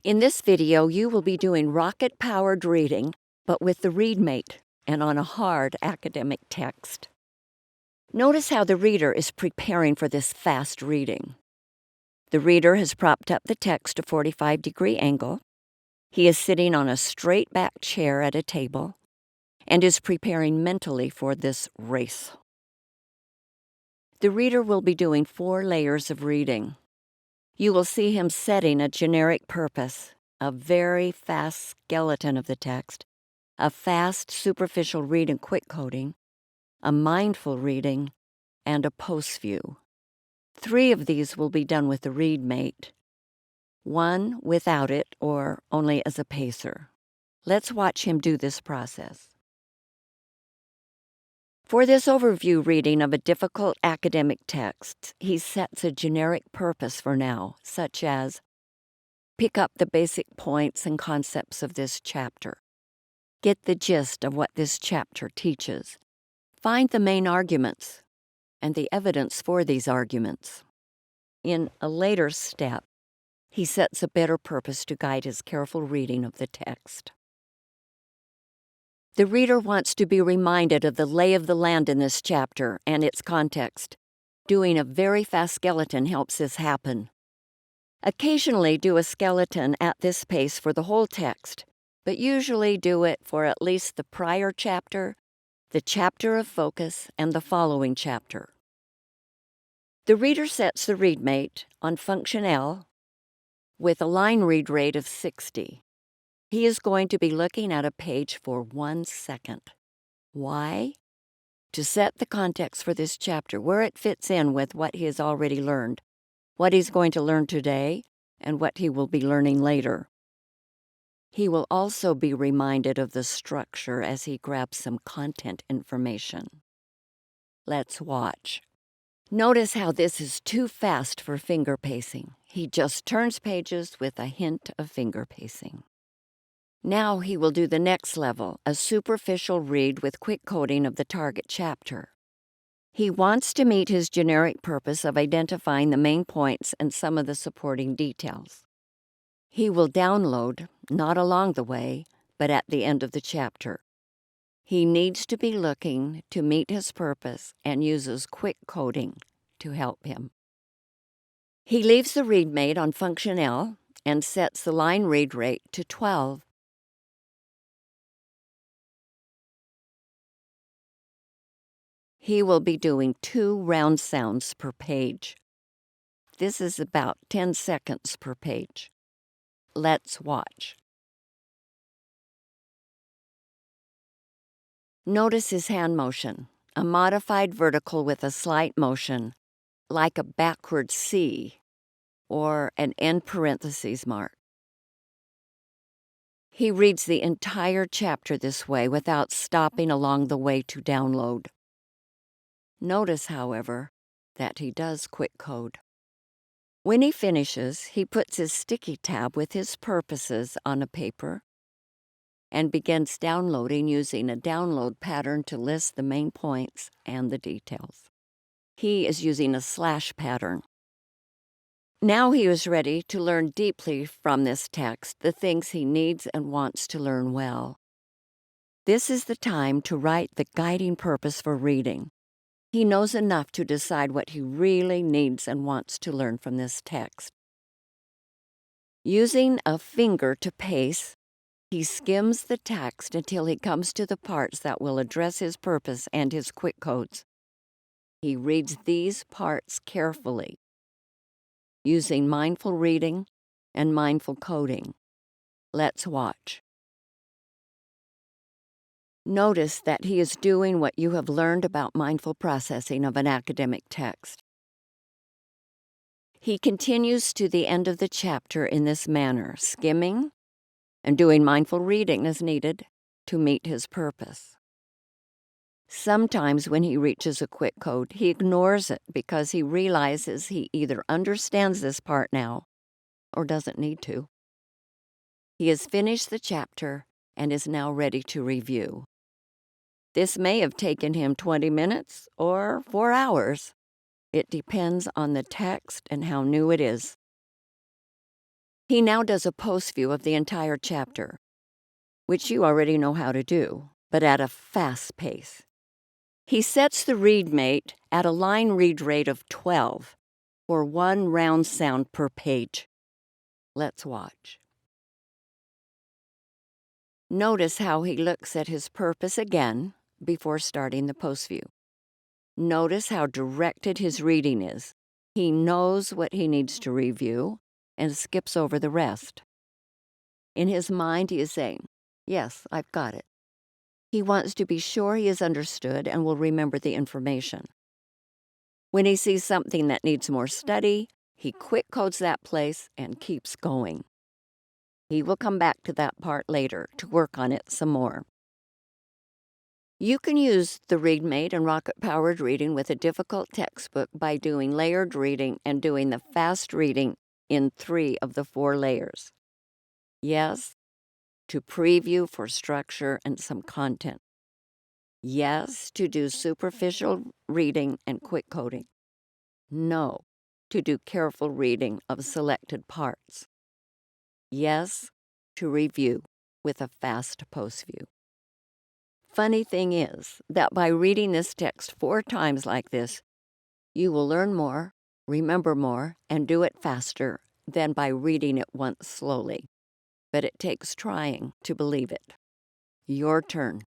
In this video, you will be doing rocket-powered reading, but with the ReadMate and on a hard academic text. Notice how the reader is preparing for this fast reading. The reader has propped up the text to 45-degree angle. He is sitting on a straight-back chair at a table and is preparing mentally for this race. The reader will be doing 4 layers of reading. You will see him setting a generic purpose, a very fast skeleton of the text, a fast superficial read and quick coding, a mindful reading, and a post view. 3 of these will be done with the ReadMate, 1 without it or only as a pacer. Let's watch him do this process. For this overview reading of a difficult academic text, he sets a generic purpose for now, such as, pick up the basic points and concepts of this chapter. Get the gist of what this chapter teaches. Find the main arguments and the evidence for these arguments. In a later step, he sets a better purpose to guide his careful reading of the text. The reader wants to be reminded of the lay of the land in this chapter and its context. Doing a very fast skeleton helps this happen. Occasionally do a skeleton at this pace for the whole text, but usually do it for at least the prior chapter, the chapter of focus, and the following chapter. The reader sets the ReadMate on function L with a line read rate of 60. He is going to be looking at a page for 1 second. Why? To set the context for this chapter, where it fits in with what he has already learned, what he's going to learn today, and what he will be learning later. He will also be reminded of the structure as he grabs some content information. Let's watch. Notice how this is too fast for finger pacing. He just turns pages with a hint of finger pacing. Now he will do the next level, a superficial read with quick coding of the target chapter. He wants to meet his generic purpose of identifying the main points and some of the supporting details. He will download, not along the way, but at the end of the chapter. He needs to be looking to meet his purpose and uses quick coding to help him. He leaves the ReadMate on function L and sets the line read rate to 12. He will be doing 2 round sounds per page. This is about 10 seconds per page. Let's watch. Notice his hand motion, a modified vertical with a slight motion, like a backward C or an end parentheses mark. He reads the entire chapter this way without stopping along the way to download. Notice, however, that he does quick code. When he finishes, he puts his sticky tab with his purposes on a paper and begins downloading using a download pattern to list the main points and the details. He is using a slash pattern. Now he is ready to learn deeply from this text the things he needs and wants to learn well. This is the time to write the guiding purpose for reading. He knows enough to decide what he really needs and wants to learn from this text. Using a finger to pace, he skims the text until he comes to the parts that will address his purpose and his quick codes. He reads these parts carefully, using mindful reading and mindful coding. Let's watch. Notice that he is doing what you have learned about mindful processing of an academic text. He continues to the end of the chapter in this manner, skimming and doing mindful reading as needed to meet his purpose. Sometimes when he reaches a quick code, he ignores it because he realizes he either understands this part now or doesn't need to. He has finished the chapter and is now ready to review. This may have taken him 20 minutes or 4 hours. It depends on the text and how new it is. He now does a post view of the entire chapter, which you already know how to do, but at a fast pace. He sets the ReadMate at a line read rate of 12 for one round sound per page. Let's watch. Notice how he looks at his purpose again before starting the post view. Notice how directed his reading is. He knows what he needs to review and skips over the rest. In his mind, he is saying, "Yes, I've got it." He wants to be sure he is understood and will remember the information. When he sees something that needs more study, he quick codes that place and keeps going. He will come back to that part later to work on it some more. You can use the ReadMate and rocket-powered reading with a difficult textbook by doing layered reading and doing the fast reading in 3 of the 4 layers. Yes, to preview for structure and some content. Yes, to do superficial reading and quick coding. No, to do careful reading of selected parts. Yes, to review with a fast post view. Funny thing is that by reading this text 4 times like this, you will learn more, remember more, and do it faster than by reading it once slowly. But it takes trying to believe it. Your turn.